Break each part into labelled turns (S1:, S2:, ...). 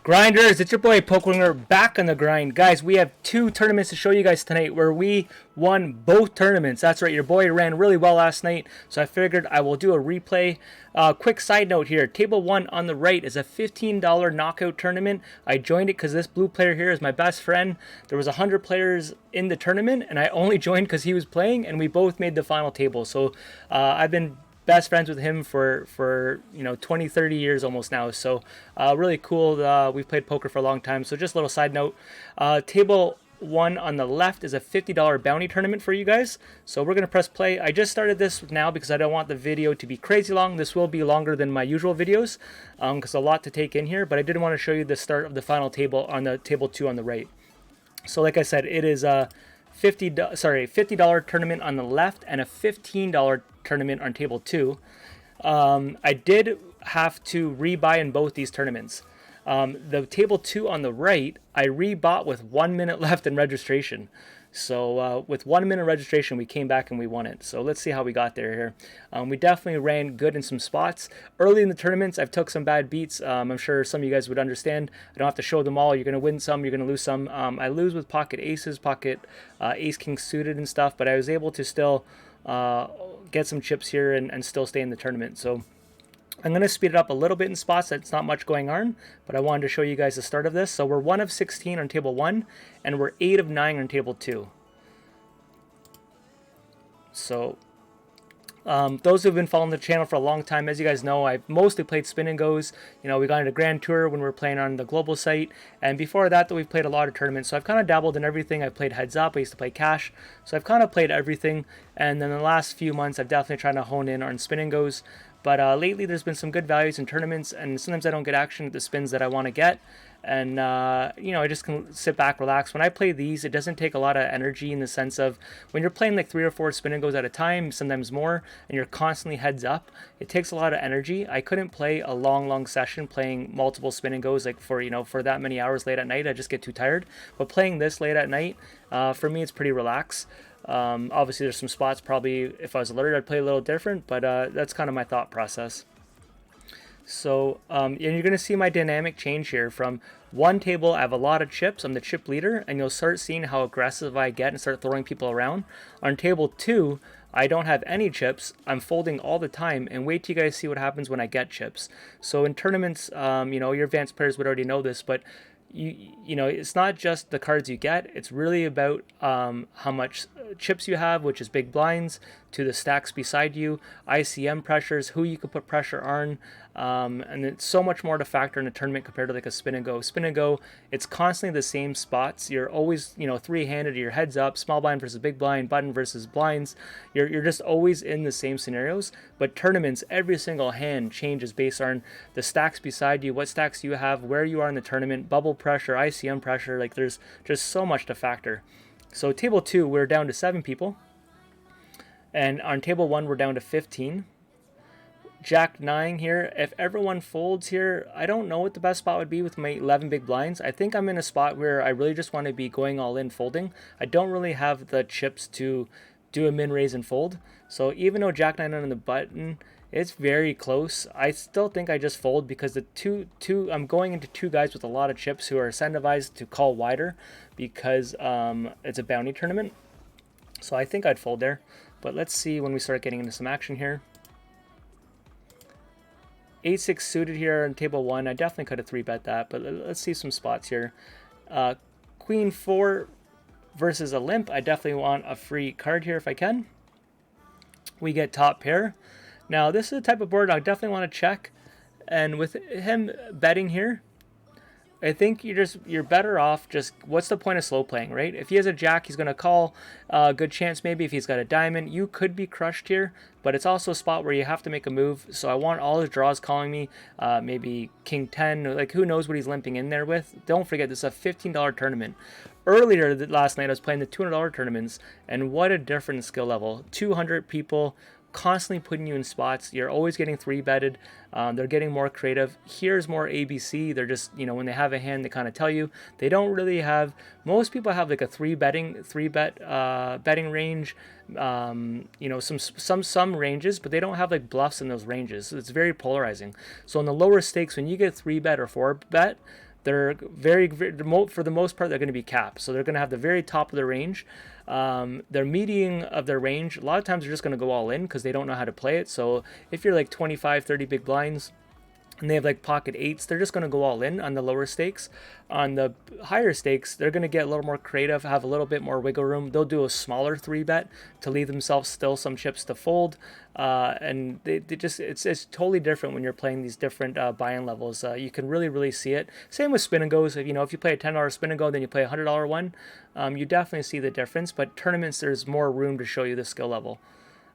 S1: Grinders, it's your boy PokeRinger back on the grind. Guys, we have two tournaments to show you guys tonight where we won both tournaments. That's right, your boy ran really well last night, so I figured I will do a replay. Quick side note here, table 1 on the right is a $15 knockout tournament. I joined it because this blue player here is my best friend. There was 100 players in the tournament, and I only joined because he was playing, and we both made the final table. So I've been best friends with him for 20-30 years almost now, so really cool. We've played poker for a long time. So just a little side note, table 1 on the left is a $50 bounty tournament for you guys. So we're gonna press play. I just started this now because I don't want the video to be crazy long. This will be longer than my usual videos because a lot to take in here, but I did want to show you the start of the final table on the table 2 on the right. So like I said, it is a $50 tournament on the left and a $15 tournament on table 2. I did have to rebuy in both these tournaments. The table 2 on the right, I rebought with 1 minute left in registration. So with 1 minute registration, we came back and we won it. So let's see how we got there here. We definitely ran good in some spots. Early in the tournaments, I've took some bad beats. I'm sure some of you guys would understand. I don't have to show them all. You're going to win some, you're going to lose some. I lose with pocket aces, pocket ace-king suited and stuff, but I was able to still get some chips here and still stay in the tournament. So I'm going to speed it up a little bit in spots. That's not much going on, but I wanted to show you guys the start of this. So we're 1 of 16 on table 1, and we're 8 of 9 on table 2. So those who've been following the channel for a long time, as you guys know, I've mostly played spin and goes. You know, we got into Grand Tour when we were playing on the global site, and before that, though, we've played a lot of tournaments. So I've kind of dabbled in everything. I've played heads up. I used to play cash, so I've kind of played everything. And then the last few months, I've definitely tried to hone in on spin and goes. But lately, there's been some good values in tournaments, and sometimes I don't get action at the spins that I want to get. And, you know, I just can sit back, relax. When I play these, it doesn't take a lot of energy in the sense of when you're playing like 3 or 4 spin and goes at a time, sometimes more, and you're constantly heads up, it takes a lot of energy. I couldn't play a long session playing multiple spin and goes like for that many hours late at night. I just get too tired. But playing this late at night, for me, it's pretty relaxed. Obviously, there's some spots probably if I was alerted, I'd play a little different, but that's kind of my thought process. So, and you're going to see my dynamic change here. From one table, I have a lot of chips. I'm the chip leader, and you'll start seeing how aggressive I get and start throwing people around. On table 2, I don't have any chips. I'm folding all the time, and wait till you guys see what happens when I get chips. So in tournaments, your advanced players would already know this, but you know, it's not just the cards you get. It's really about how much chips you have, which is big blinds, to the stacks beside you, ICM pressures, who you could put pressure on, and it's so much more to factor in a tournament compared to like a spin and go. Spin and go, it's constantly the same spots. You're always, three-handed, your heads up, small blind versus big blind, button versus blinds. You're just always in the same scenarios. But tournaments, every single hand changes based on the stacks beside you, what stacks you have, where you are in the tournament, bubble pressure, ICM pressure. Like there's just so much to factor. So table 2, we're down to 7 people. And on table 1, we're down to 15. Jack 9 here. If everyone folds here, I don't know what the best spot would be with my 11 big blinds. I think I'm in a spot where I really just want to be going all in folding. I don't really have the chips to do a min raise and fold. So even though Jack 9 on the button, it's very close, I still think I just fold because the I'm going into 2 guys with a lot of chips who are incentivized to call wider because it's a bounty tournament. So I think I'd fold there. But let's see when we start getting into some action here. 8-6 suited here on table 1. I definitely could have 3-bet that, but let's see some spots here. Queen 4 versus a limp. I definitely want a free card here if I can. We get top pair. Now this is the type of board I definitely want to check. And with him betting here, I think you're better off just, what's the point of slow playing, right? If he has a jack, he's going to call. Good chance maybe if he's got a diamond. You could be crushed here, but it's also a spot where you have to make a move. So I want all his draws calling me, maybe king 10, like who knows what he's limping in there with. Don't forget, this is a $15 tournament. Earlier last night, I was playing the $200 tournaments, and what a different skill level. 200 people, constantly putting you in spots. You're always getting 3-betted. They're getting more creative. Here's more ABC. They're just, when they have a hand, they kind of tell you. They don't really have, most people have like a 3-bet betting range. Some ranges, but they don't have like bluffs in those ranges. So it's very polarizing. So in the lower stakes, when you get 3-bet or 4-bet, they're for the most part, they're going to be capped. So they're going to have the very top of the range. Their median of their range, a lot of times they're just going to go all in because they don't know how to play it. So if you're like 25, 30 big blinds, and they have like pocket eights, they're just going to go all in on the lower stakes. On the higher stakes, they're going to get a little more creative, have a little bit more wiggle room. They'll do a smaller 3-bet to leave themselves still some chips to fold. And they just it's totally different when you're playing these different buy-in levels. You can really see it. Same with spin and goes. If you play a $10 spin and go, then you play a $100 one, you definitely see the difference. But tournaments, there's more room to show you the skill level.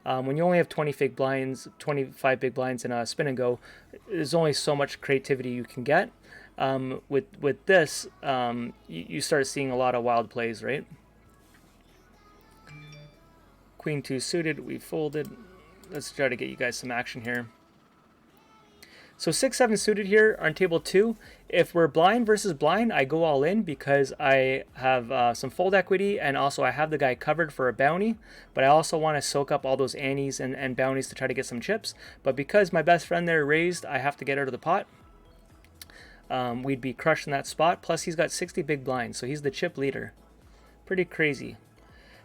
S1: When you only have 20 big blinds, 25 big blinds in a spin and go, there's only so much creativity you can get. With this, you start seeing a lot of wild plays, right? Queen 2 suited, we folded. Let's try to get you guys some action here. So 6-7 suited here on table 2. If we're blind versus blind, I go all in because I have some fold equity, and also I have the guy covered for a bounty, but I also want to soak up all those antes and bounties to try to get some chips. But because my best friend there raised, I have to get out of the pot. We'd be crushing that spot. Plus he's got 60 big blinds, so he's the chip leader. Pretty crazy.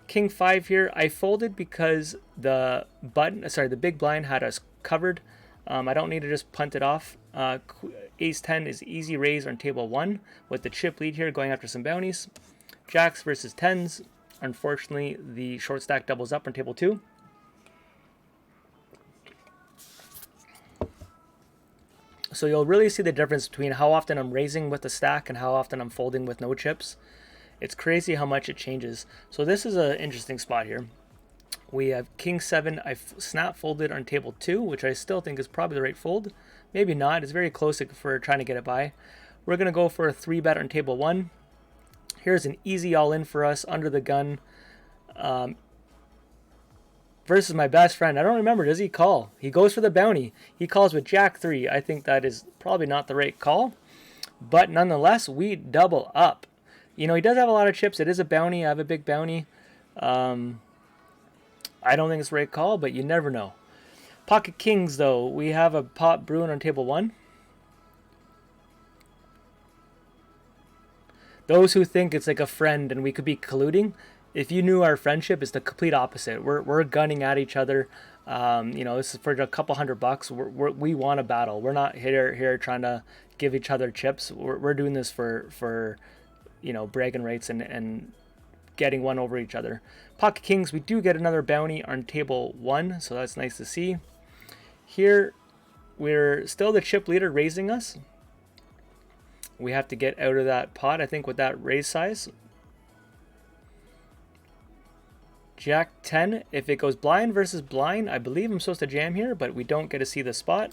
S1: King 5 here, I folded because the big blind had us covered. I don't need to just punt it off. Ace 10 is easy raise on table 1 with the chip lead here going after some bounties. Jacks versus 10s. Unfortunately, the short stack doubles up on table 2. So you'll really see the difference between how often I'm raising with the stack and how often I'm folding with no chips. It's crazy how much it changes. So this is an interesting spot here. We have King 7. I snap folded on table 2, which I still think is probably the right fold. Maybe not. It's very close for trying to get it by. We're going to go for a 3-bet on table 1. Here's an easy all-in for us under the gun. Versus my best friend. I don't remember. Does he call? He goes for the bounty. He calls with Jack 3. I think that is probably not the right call. But nonetheless, we double up. He does have a lot of chips. It is a bounty. I have a big bounty. I don't think it's the right call, but you never know. Pocket kings, though. We have a pot brewing on table 1. Those who think it's like a friend and we could be colluding, if you knew our friendship, is the complete opposite. We're gunning at each other. This is for a couple $100. We want a battle. We're not here trying to give each other chips. We're doing this for bragging rights and getting one over each other. Pocket kings, we do get another bounty on table 1, so that's nice to see. Here, we're still the chip leader raising us. We have to get out of that pot, I think, with that raise size. Jack 10, if it goes blind versus blind, I believe I'm supposed to jam here, but we don't get to see the spot.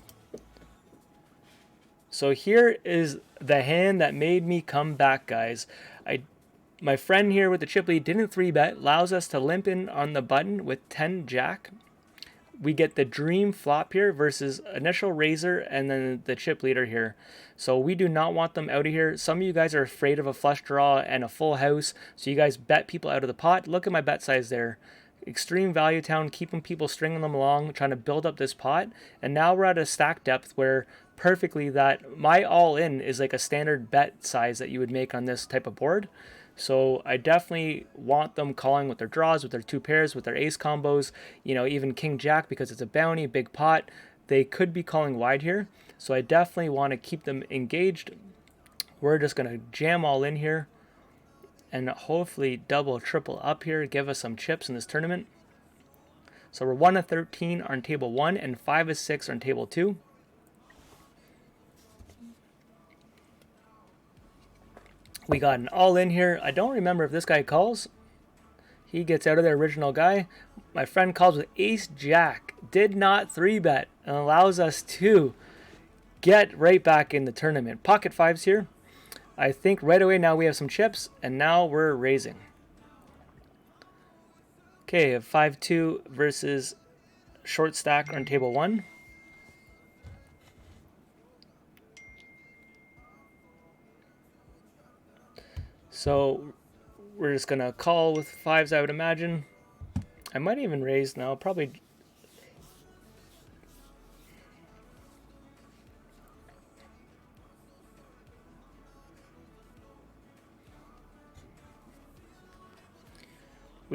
S1: So here is the hand that made me come back, guys. My friend here with the chip lead didn't 3-bet, allows us to limp in on the button with 10 jack. We get the dream flop here versus initial raiser and then the chip leader here. So we do not want them out of here. Some of you guys are afraid of a flush draw and a full house, so you guys bet people out of the pot. Look at my bet size there. Extreme value town, keeping people stringing them along, trying to build up this pot. And now we're at a stack depth where perfectly that my all-in is like a standard bet size that you would make on this type of board. So I definitely want them calling with their draws, with their 2 pairs, with their ace combos, even king jack because it's a bounty, big pot. They could be calling wide here. So I definitely want to keep them engaged. We're just going to jam all in here and hopefully double, triple up here, give us some chips in this tournament. So we're 1 of 13 on table 1 and 5 of 6 on table 2. We got an all-in here. I don't remember if this guy calls. He gets out of their original guy. My friend calls with ace-jack. Did not 3-bet and allows us to get right back in the tournament. Pocket 5s here. I think right away now we have some chips, and now we're raising. Okay, 5-2 versus short stack on table 1. So we're just going to call with 5s, I would imagine. I might even raise now, probably.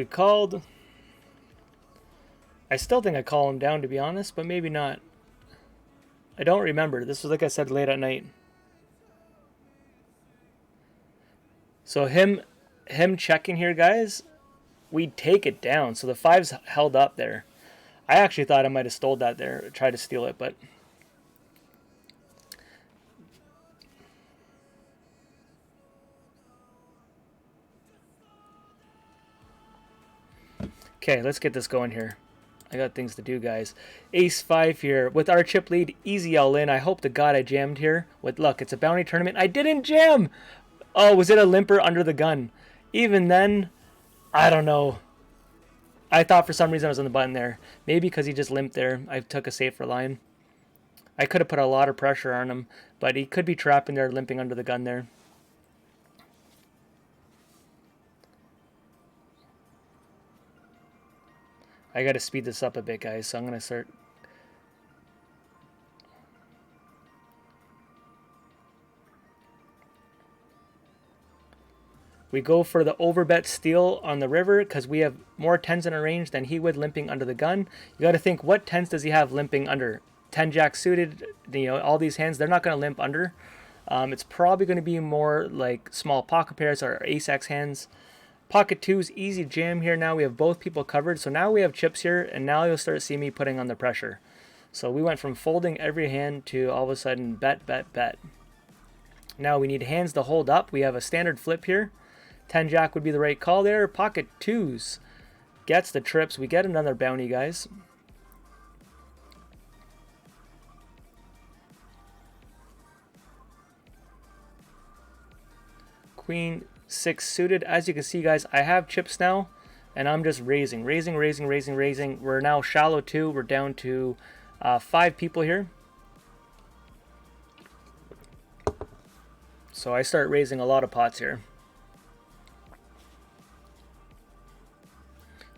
S1: We called. I still think I call him down, to be honest, but maybe not. I don't remember. This was, like I said, late at night. So him checking here, guys, we take it down. So the 5's held up there. I actually thought I might have stole that there, tried to steal it, but... Okay, let's get this going here. I got things to do, guys. Ace 5 here. With our chip lead, easy all in. I hope to God I jammed here. With luck, it's a bounty tournament. I didn't jam! Oh, was it a limper under the gun? Even then, I don't know. I thought for some reason I was on the button there. Maybe because he just limped there. I took a safer line. I could have put a lot of pressure on him, but he could be trapped in there limping under the gun there. I got to speed this up a bit, guys, so I'm going to start... We go for the overbet steal on the river because we have more 10s in our range than he would limping under the gun. You got to think, what 10s does he have limping under? 10 jack suited, you know, all these hands, they're not going to limp under. It's probably going to be more like small pocket pairs or ace-x hands. Pocket 2's easy jam here now. We have both people covered. So now we have chips here, and now you'll start seeing me putting on the pressure. So we went from folding every hand to all of a sudden bet, bet, bet. Now we need hands to hold up. We have a standard flip here. 10 jack would be the right call there. Pocket 2's gets the trips. We get another bounty, guys. Queen 6 suited. As you can see, guys, I have chips now, and I'm just raising. We're now shallow 2. We're down to 5 people here. So I start raising a lot of pots here.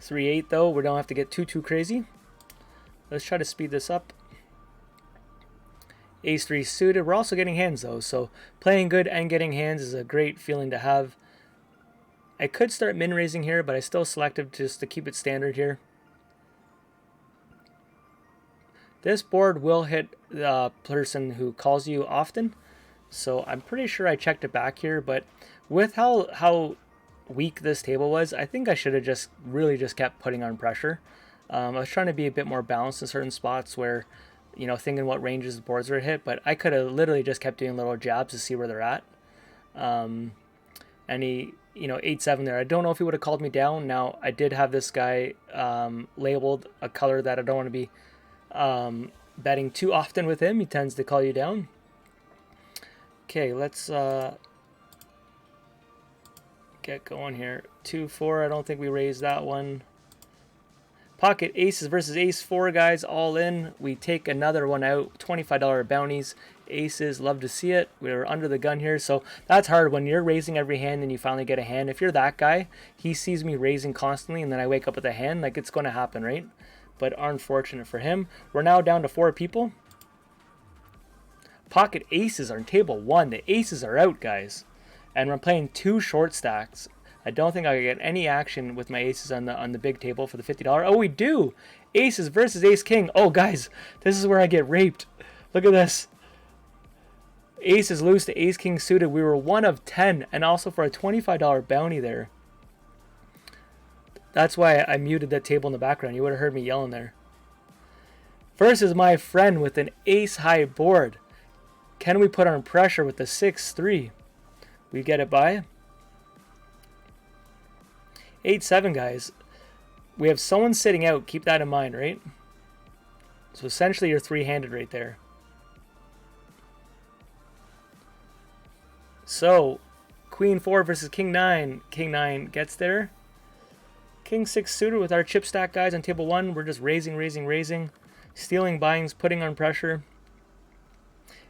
S1: 3-8 though, we don't have to get too crazy. Let's try to speed this up. Ace 3 suited. We're also getting hands though, so playing good and getting hands is a great feeling to have. I could start min raising here, but I still selective just to keep it standard here. This board will hit the person who calls you often, so I'm pretty sure I checked it back here, but with how weak this table was, I think I should have just really kept putting on pressure. I was trying to be a bit more balanced in certain spots where, you know, thinking what ranges the boards were hit, but I could have literally just kept doing little jabs to see where they're at. And he, you know, 8-7 there. I don't know if he would have called me down. Now, I did have this guy labeled a color that I don't want to be betting too often with him. He tends to call you down. Okay, let's get going here. 2-4. I don't think we raised that one. Pocket aces versus ace 4, guys. All in. We take another one out. $25 bounties. Aces. Love to see it. We're under the gun here. So that's hard when you're raising every hand and you finally get a hand. If you're that guy, he sees me raising constantly and then I wake up with a hand. Like, it's going to happen, right? But unfortunate for him. We're now down to 4 people. Pocket aces are on table 1. The aces are out, guys. And we're playing 2 short stacks. I don't think I can get any action with my aces on the big table for the $50. Oh, we do! Aces versus ace king. Oh, guys, this is where I get raped. Look at this. Aces lose to ace king suited. We were 1 of 10, and also for a $25 bounty there. That's why I muted that table in the background. You would have heard me yelling there. First is my friend with an ace high board. Can we put on pressure with the 6-3? We get it by 8-7, guys. We have someone sitting out. Keep that in mind, right? So essentially you're 3-handed right there. So Queen 4 versus King 9. King 9 gets there. King 6 suited with our chip stack, guys, on table 1. We're just raising. Stealing buyings, putting on pressure.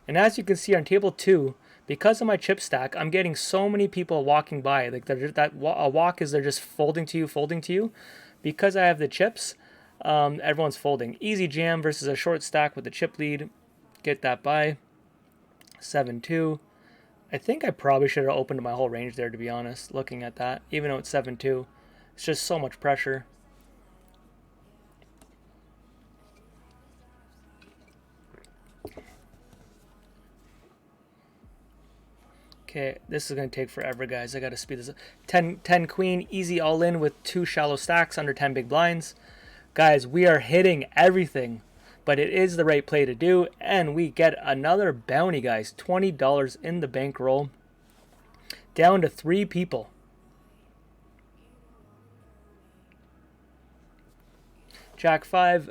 S1: And as you can see on table 2, because of my chip stack, I'm getting so many people walking by. Like, a walk is they're just folding to you. Because I have the chips, everyone's folding. Easy jam versus a short stack with the chip lead. Get that by. 7-2. I think I probably should have opened my whole range there, to be honest, looking at that, even though it's 7-2. It's just so much pressure. Okay, this is going to take forever, guys. I got to speed this up. 10 queen, easy all in with 2 shallow stacks under 10 big blinds. Guys, we are hitting everything, but it is the right play to do, and we get another bounty, guys. $20 in the bankroll. Down to 3 people. Jack 5.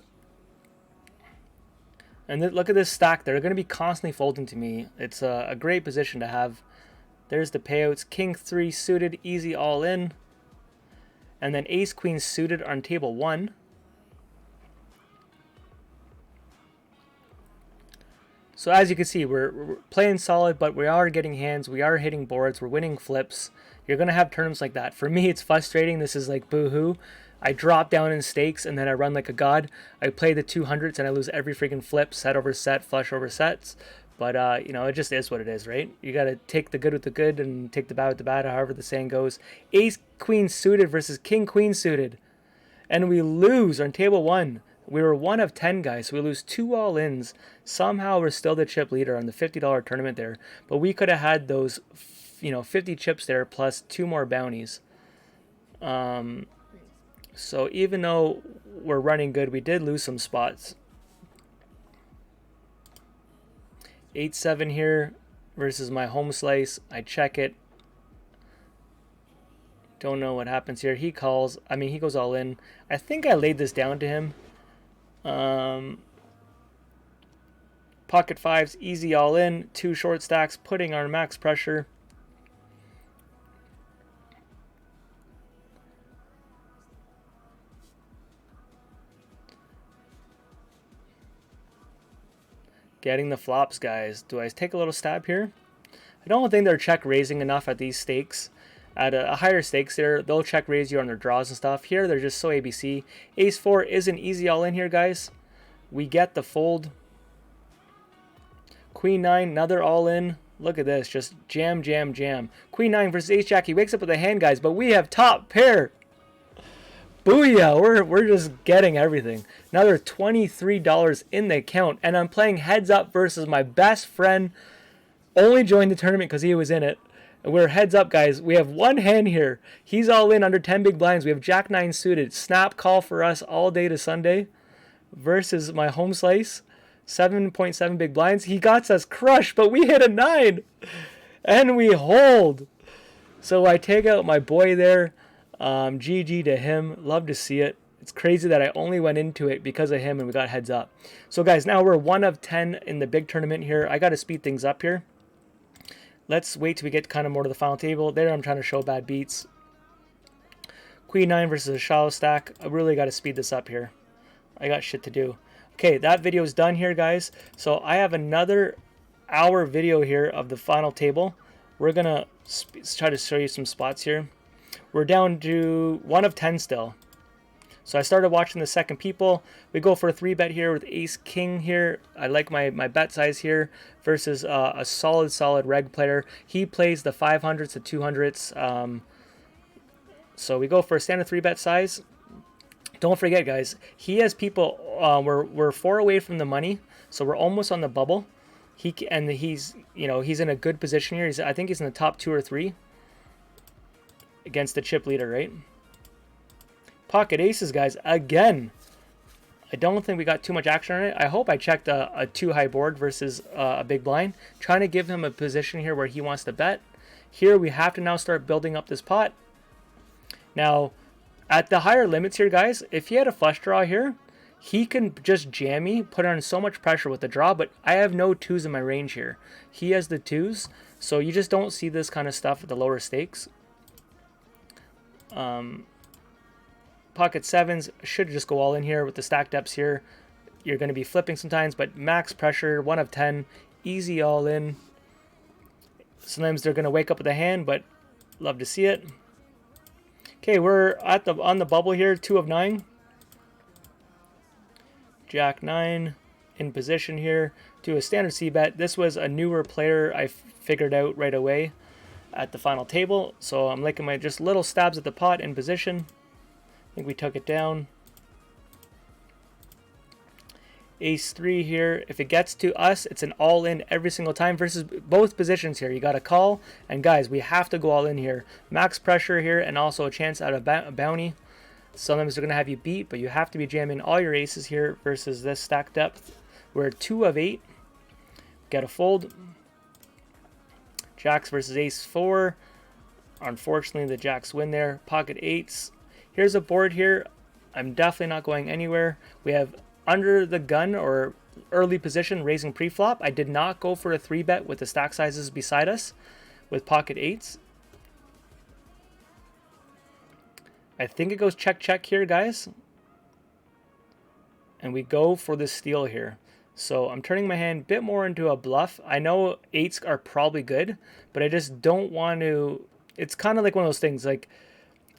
S1: And look at this stack. They're going to be constantly folding to me. It's a great position to have. There's the payouts. King 3 suited, easy all in. And then Ace Queen suited on table 1. So as you can see, we're playing solid, but we are getting hands. We are hitting boards. We're winning flips. You're going to have tournaments like that. For me, it's frustrating. This is like boo-hoo. I drop down in stakes, and then I run like a god. I play the 200s, and I lose every freaking flip, set over set, flush over sets. But, you know, it just is what it is, right? You got to take the good with the good and take the bad with the bad, however the saying goes. Ace Queen suited versus King Queen suited. And we lose on table 1. We were 1 of 10, guys. So we lose 2 all-ins. Somehow we're still the chip leader on the $50 tournament there. But we could have had those, you know, 50 chips there plus 2 more bounties. So even though we're running good, we did lose some spots. 8-7 here versus my home slice. I check it. Don't know what happens here. He calls. I mean, he goes all in. I think I laid this down to him. Pocket 5s, easy all in. 2 short stacks, putting our max pressure. Getting the flops, guys. Do I take a little stab here? I don't think they're check raising enough at these stakes. At a higher stakes there, they'll check raise you on their draws and stuff. Here, they're just so ABC. Ace 4 is an easy all in here, guys. We get the fold. Queen 9, another all in. Look at this, just jam, jam, jam. Queen 9 versus Ace Jack. He wakes up with a hand, guys, but we have top pair. Booyah, we're just getting everything. Another $23 in the account, and I'm playing heads up versus my best friend. Only joined the tournament because he was in it. And we're heads up, guys. We have 1 hand here. He's all in under 10 big blinds. We have Jack 9 suited. Snap call for us all day to Sunday versus my home slice. 7.7 big blinds. He got us crushed, but we hit a 9. And we hold. So I take out my boy there. GG to him. Love to see it. It's crazy that I only went into it because of him and we got heads up. So guys, now we're 1 of 10 in the big tournament here. I got to speed things up here. Let's wait till we get kind of more to the final table. There I'm trying to show bad beats. Queen 9 versus a shallow stack. I really got to speed this up here. I got shit to do. Okay, that video is done here, guys. So I have another hour video here of the final table. We're going to try to show you some spots here. We're down to 1 of 10 still. So I started watching the second people. We go for a 3-bet here with Ace King here. I like my bet size here versus a solid reg player. He plays the 500s to 200s. So we go for a standard 3-bet size. Don't forget, guys, he has people. We're 4 away from the money, so we're almost on the bubble. He's in a good position here. I think he's in the top 2 or 3 against the chip leader, right? Pocket aces, guys, again. I don't think we got too much action on it. I hope I checked a 2-high board versus a big blind. Trying to give him a position here where he wants to bet. Here we have to now start building up this pot. Now, at the higher limits here, guys, if he had a flush draw here, he can just jam me, put on so much pressure with the draw, but I have no 2s in my range here. He has the 2s, so you just don't see this kind of stuff at the lower stakes. Pocket 7s should just go all in here with the stack depths here. You're going to be flipping sometimes, but max pressure, 1 of 10, easy all in. Sometimes they're going to wake up with a hand, but love to see it. Okay, we're on the bubble here, 2 of 9. Jack 9 in position here to a standard C-bet. This was a newer player I figured out right away at the final table. So I'm liking my just little stabs at the pot in position. I think we took it down. Ace 3 here. If it gets to us, it's an all-in every single time versus both positions here. You got to call, and guys, we have to go all in here. Max pressure here, and also a chance at a bounty. Sometimes they're going to have you beat, but you have to be jamming all your aces here versus this stack depth. We're 2 of 8. Get a fold. Jacks versus Ace 4. Unfortunately, the Jacks win there. Pocket 8s. Here's a board here. I'm definitely not going anywhere. We have under the gun or early position raising pre-flop. I did not go for a 3-bet with the stack sizes beside us with pocket 8s. I think it goes check here, guys. And we go for the steal here. So I'm turning my hand a bit more into a bluff. I know 8s are probably good, but I just don't want to. It's kind of like one of those things, like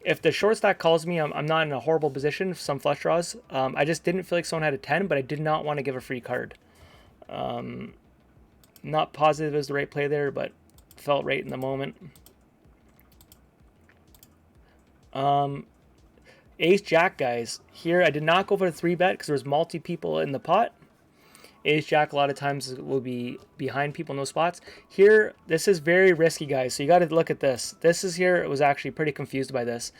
S1: if the short stack calls me, I'm not in a horrible position for some flush draws. I just didn't feel like someone had a 10, but I did not want to give a free card. Not positive is the right play there, but felt right in the moment. Ace Jack, guys. Here I did not go for the 3-bet because there was multi people in the pot. Ace Jack a lot of times will be behind people in those spots. Here, this is very risky, guys. So you got to look at this. This is here. It was actually pretty confused by this.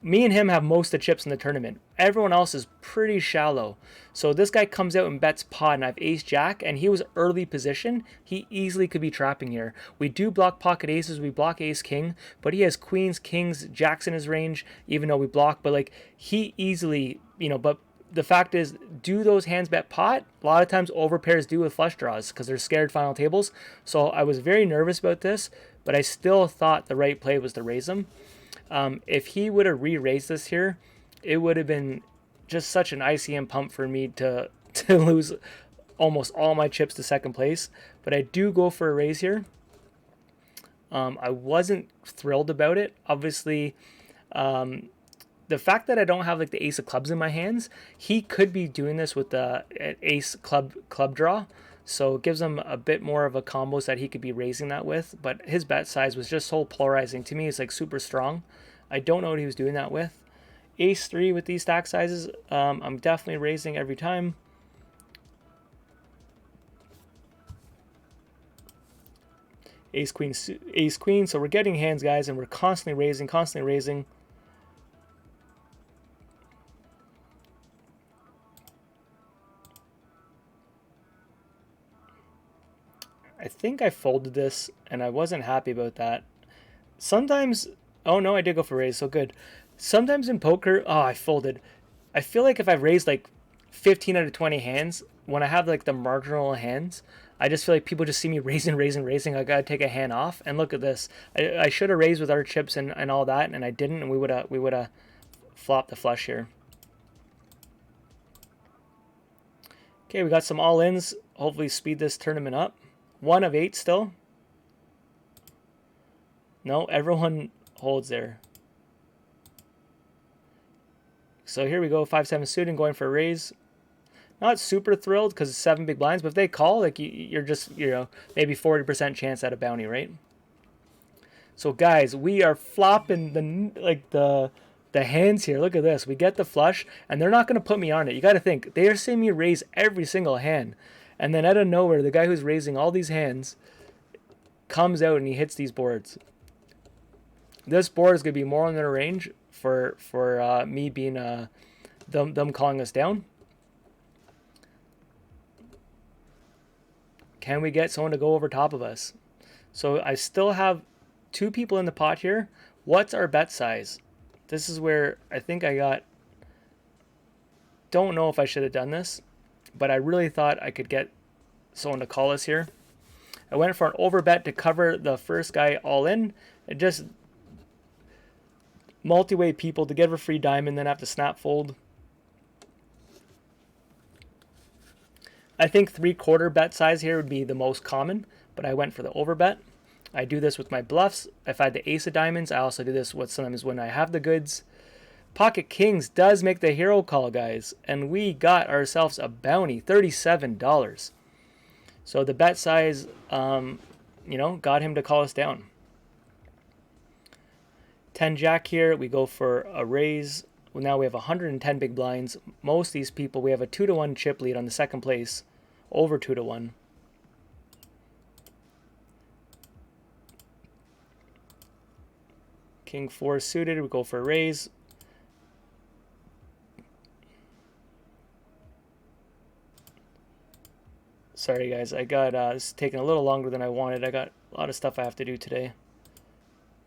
S1: Me and him have most of the chips in the tournament. Everyone else is pretty shallow. So this guy comes out and bets pot, and I have Ace Jack, and he was early position. He easily could be trapping here. We do block pocket aces. We block Ace King, but he has queens, kings, jacks in his range, even though we block. But like he easily, but the fact is, do those hands bet pot? A lot of times overpairs do with flush draws because they're scared final tables. So I was very nervous about this, but I still thought the right play was to raise them. If he would have re-raised this here, it would have been just such an ICM pump for me to lose almost all my chips to second place. But I do go for a raise here. I wasn't thrilled about it. Obviously, the fact that I don't have like the ace of clubs in my hands, he could be doing this with the ace club draw. So it gives him a bit more of a combo that he could be raising that with. But his bet size was just so polarizing. To me, it's like super strong. I don't know what he was doing that with. Ace 3 with these stack sizes, I'm definitely raising every time. Ace queen, so we're getting hands, guys, and we're constantly raising. I think I folded this, and I wasn't happy about that. Sometimes, oh no, I did go for raise, so good. Sometimes in poker, oh, I folded. I feel like if I raised like 15 out of 20 hands, when I have like the marginal hands, I just feel like people just see me raising. I gotta take a hand off. And look at this. I should have raised with our chips and all that, and I didn't, and we would have flopped the flush here. Okay, we got some all-ins. Hopefully speed this tournament up. 1 of 8 still. No, everyone holds there. So here we go, 5-7 suited, going for a raise. Not super thrilled because it's 7 big blinds, but if they call, like you're just, maybe 40% chance at a bounty, right? So guys, we are flopping the hands here. Look at this. We get the flush, and they're not going to put me on it. You got to think they are seeing me raise every single hand. And then out of nowhere, the guy who's raising all these hands comes out and he hits these boards. This board is going to be more in their range for me being them calling us down. Can we get someone to go over top of us? So I still have 2 people in the pot here. What's our bet size? This is where I think I got... Don't know if I should have done this, but I really thought I could get someone to call us here. I went for an overbet to cover the first guy all in. It just multi-way people to get a free diamond, then have to snap fold. I think 3/4 bet size here would be the most common, but I went for the overbet. I do this with my bluffs. If I had the ace of diamonds, I also do this with sometimes when I have the goods. Pocket kings does make the hero call, guys, and we got ourselves a bounty, $37. So the bet size, got him to call us down. 10 jack here, we go for a raise. Well, now we have 110 big blinds. Most of these people, we have a 2-to-1 chip lead on the second place. Over 2-to-1. King 4 suited, we go for a raise. Sorry guys, I got, this is taking a little longer than I wanted. I got a lot of stuff I have to do today.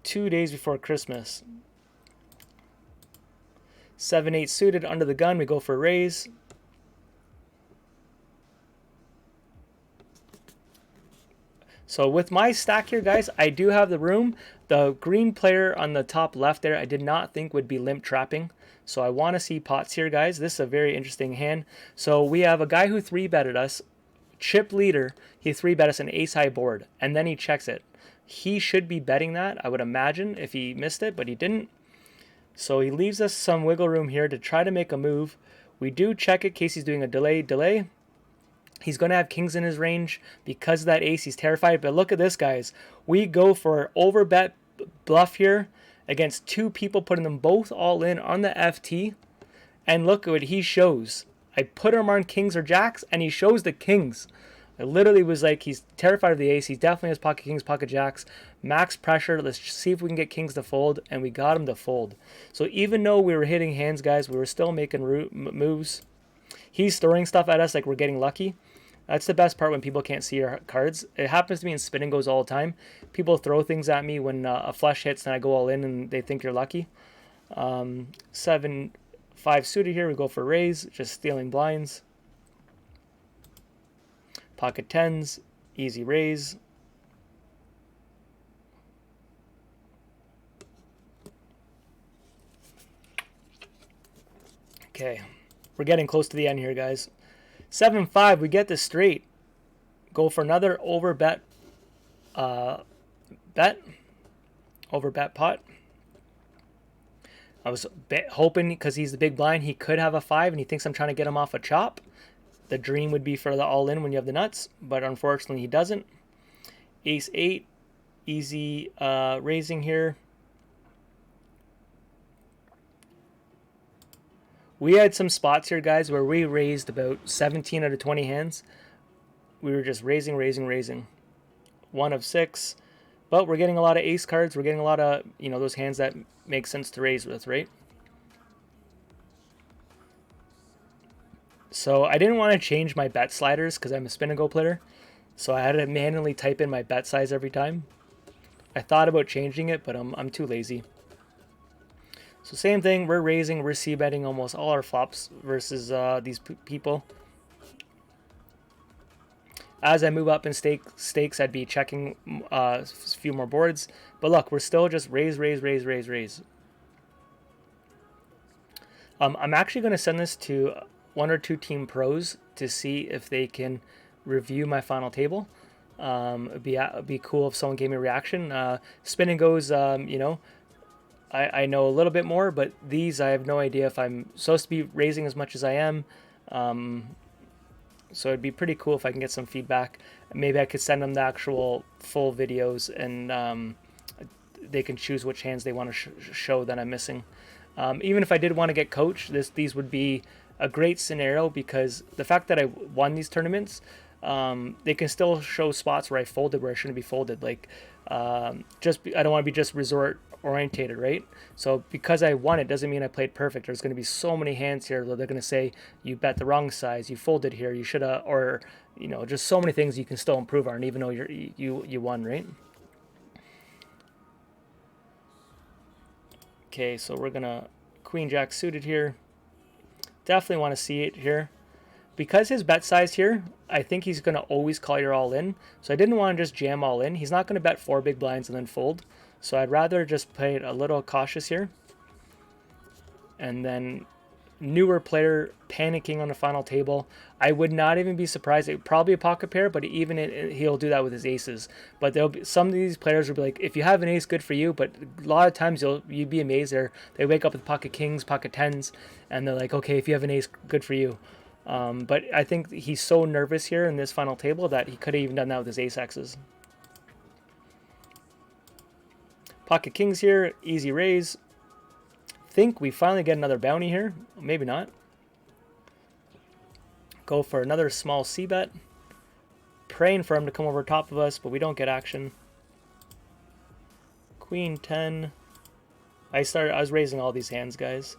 S1: 2 days before Christmas. 7-8 suited, under the gun, we go for a raise. So with my stack here, guys, I do have the room. The green player on the top left there, I did not think would be limp trapping. So I want to see pots here, guys. This is a very interesting hand. So we have a guy who 3-betted us. Chip leader, he 3-bet us an ace-high board. And then he checks it. He should be betting that, I would imagine, if he missed it, but he didn't. So he leaves us some wiggle room here to try to make a move. We do check it in case he's doing a delay. He's going to have kings in his range. Because of that ace, he's terrified. But look at this, guys. We go for overbet bluff here against 2 people, putting them both all in on the FT. And look at what he shows. I put him on kings or jacks, and he shows the kings. I literally was like, he's terrified of the ace. He definitely has pocket kings, pocket jacks. Max pressure. Let's see if we can get kings to fold. And we got him to fold. So even though we were hitting hands, guys, we were still making moves. He's throwing stuff at us like we're getting lucky. That's the best part when people can't see your cards. It happens to me in spin and goes all the time. People throw things at me when a flush hits and I go all in and they think you're lucky. 7-5 suited here. We go for raise, just stealing blinds. Pocket 10s, easy raise. Okay, we're getting close to the end here, guys. 7-5, we get this straight. Go for another overbet overbet pot. I was hoping, because he's the big blind, he could have a 5, and he thinks I'm trying to get him off a chop. The dream would be for the all-in when you have the nuts, but unfortunately he doesn't. Ace-8, easy raising here. We had some spots here, guys, where we raised about 17 out of 20 hands. We were just raising. 1 of 6. But we're getting a lot of ace cards. We're getting a lot of, you know, those hands that make sense to raise with, right? So I didn't want to change my bet sliders because I'm a spin and go player. So I had to manually type in my bet size every time. I thought about changing it, but I'm too lazy. So same thing, we're raising, we're c-betting almost all our flops versus these people. As I move up in stakes, I'd be checking a few more boards. But look, we're still just raise. I'm actually going to send this to 1 or 2 team pros to see if they can review my final table. It'd be cool if someone gave me a reaction. Spin and goes, you know, I know a little bit more, but these I have no idea if I'm supposed to be raising as much as I am. So it'd be pretty cool if I can get some feedback. Maybe I could send them the actual full videos, and they can choose which hands they want to show that I'm missing. Even if I did want to get coached, these would be a great scenario, because the fact that I won these tournaments, they can still show spots where I folded where I shouldn't be folded. Like, I don't want to be just resort orientated, right? So because I won, it doesn't mean I played perfect. There's going to be so many hands here where they're going to say you bet the wrong size, you folded here, you should have, or you know, just so many things you can still improve on, even though you won, right? Okay, so we're gonna queen jack suited here. Definitely want to see it here. Because his bet size here, I think he's going to always call your all in. So I didn't want to just jam all in. He's not going to bet 4 big blinds and then fold. So I'd rather just play it a little cautious here. And then newer player panicking on the final table. I would not even be surprised. It would probably be a pocket pair, but he'll do that with his aces. But there'll be some of these players will be like, if you have an ace, good for you. But a lot of times you'd be amazed. They wake up with pocket kings, pocket 10s, and they're like, okay, if you have an ace, good for you. But I think he's so nervous here in this final table that he could have even done that with his ace X's. Pocket kings here, easy raise. think we finally get another bounty here. Maybe not. Go for another small C-bet. Praying for him to come over top of us, but we don't get action. Queen 10. I was raising all these hands, guys.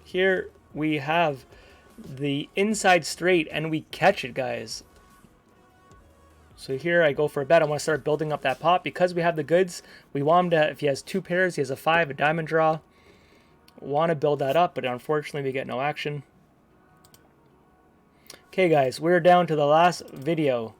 S1: Here we have the inside straight, and we catch it, guys. So here I go for a bet. I want to start building up that pot because we have the goods. We want him to, if he has 2 pairs, he has a 5, a diamond draw. Want to build that up, but unfortunately we get no action. Okay, guys, we're down to the last video.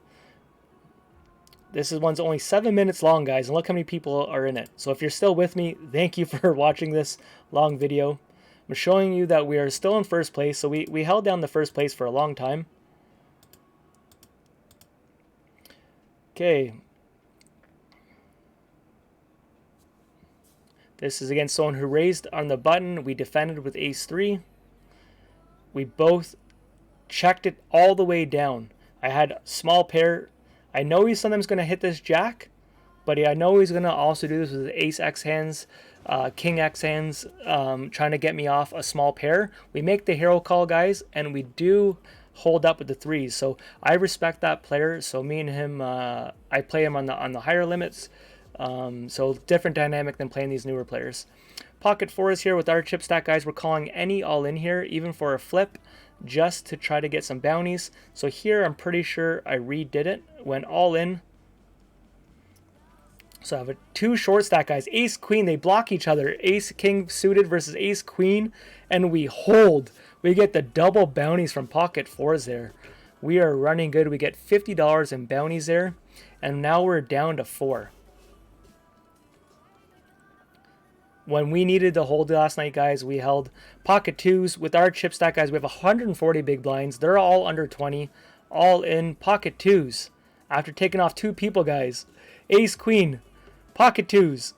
S1: This one's only 7 minutes long, guys, and look how many people are in it. So if you're still with me, thank you for watching this long video. I'm showing you that we are still in first place, so we held down the first place for a long time. Okay. This is against someone who raised on the button. We defended with ace-3. We both checked it all the way down. I had small pair. I know he's sometimes going to hit this jack, but I know he's going to also do this with ace X hands, king X hands, trying to get me off a small pair. We make the hero call, guys, and we do hold up with the 3s. So I respect that player. So me and him, I play him on the higher limits. So different dynamic than playing these newer players. Pocket 4 is here with our chip stack, guys. We're calling any all in here, even for a flip, just to try to get some bounties. So here I'm pretty sure I redid it, went all in. So I have a 2 short stack, guys. Ace Queen, they block each other. Ace King suited versus Ace Queen, and we hold. We get the double bounties from Pocket 4s there. We are running good. We get $50 in bounties there, and now we're down to 4. When we needed to hold last night, guys, we held. Pocket 2s with our chip stack, guys. We have 140 big blinds. They're all under 20. All in Pocket 2s. After taking off 2 people, guys. Ace Queen. Pocket 2s.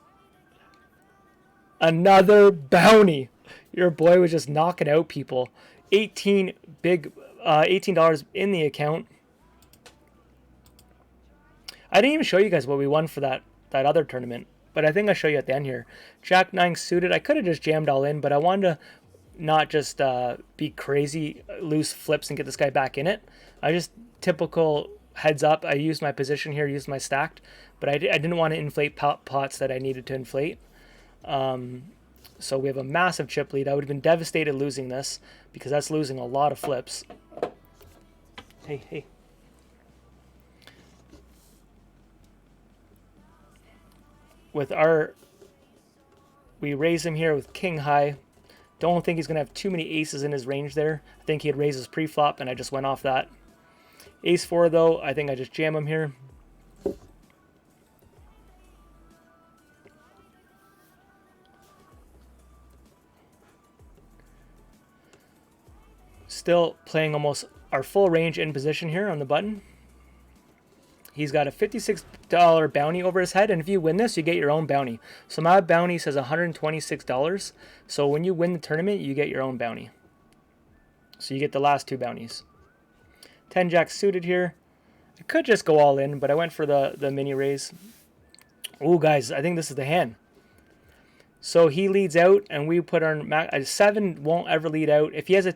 S1: Another bounty. Your boy was just knocking out people. $18 in the account. I didn't even show you guys what we won for that other tournament, but I think I'll show you at the end here. Jack 9 suited. I could have just jammed all in, but I wanted to not just be crazy, loose flips and get this guy back in it. I just typical heads up. I used my position here, used my stacked, but I didn't want to inflate pots that I needed to inflate. So we have a massive chip lead. I would have been devastated losing this because that's losing a lot of flips. Hey. With our, we raise him here with king high. Don't think he's going to have too many aces in his range there. I think he had raised his pre-flop, and I just went off that. Ace 4, though, I think I just jam him here. Still playing almost our full range in position here on the button. He's got a $56 bounty over his head, and if you win this, you get your own bounty. So my bounty says $126. So when you win the tournament, you get your own bounty. So you get the last 2 bounties. 10 jack suited here. I could just go all in, but I went for the mini raise. Ooh, guys, I think this is the hand. So he leads out, and we put our a 7 won't ever lead out. If he has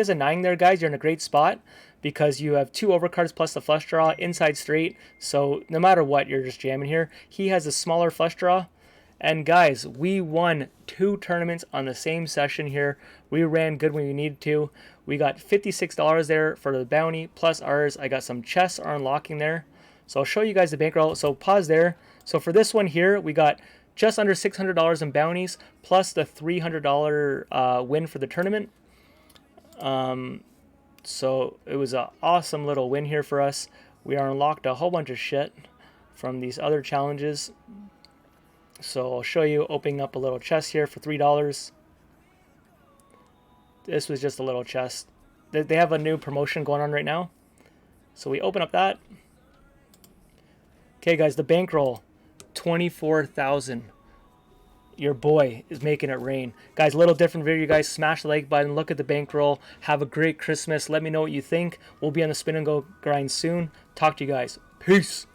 S1: a 9 there, guys, you're in a great spot because you have 2 overcards plus the flush draw inside straight. So no matter what, you're just jamming here. He has a smaller flush draw, and guys, we won 2 tournaments on the same session here. We ran good when we needed to. We got $56 there for the bounty plus ours. I got some chests are unlocking there. So I'll show you guys the bankroll. So pause there. So for this one here, we got just under $600 in bounties, plus the $300 win for the tournament. So it was an awesome little win here for us. We are unlocked a whole bunch of shit from these other challenges. So I'll show you opening up a little chest here for $3. This was just a little chest. They have a new promotion going on right now. So we open up that. Okay, guys, the bankroll. 24,000. Your boy is making it rain. Guys, a little different video, guys. Smash the like button. Look at the bankroll. Have a great Christmas. Let me know what you think. We'll be on the spin and go grind soon. Talk to you guys. Peace.